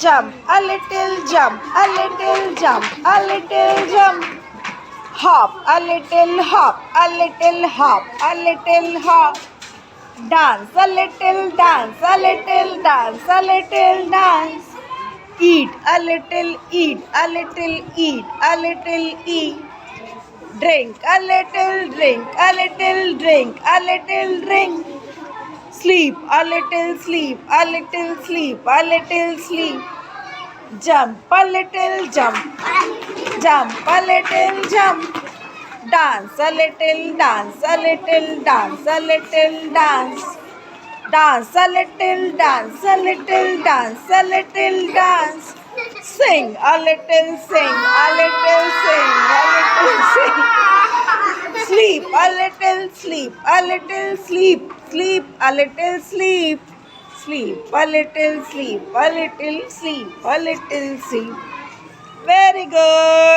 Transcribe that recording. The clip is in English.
Jump, a little jump, a little jump, a little jump. Hop, a little hop, a little hop, a little hop. Dance, a little dance, a little dance, a little dance. Eat, a little eat, a little eat, a little eat. Drink, a little drink, a little drink, a little drink. Sleep, a little sleep, a little sleep, a little sleep. Jump, a little jump, jump, a little jump. Dance, a little dance, a little dance, a little dance. Dance, a little dance, a little dance, a little dance. Sing, a little sing, a little sing, a little sing. Sleep, a little sleep, a little sleep, sleep, a little sleep. Sleep, a little sleep, a little sleep, a little sleep. Very good.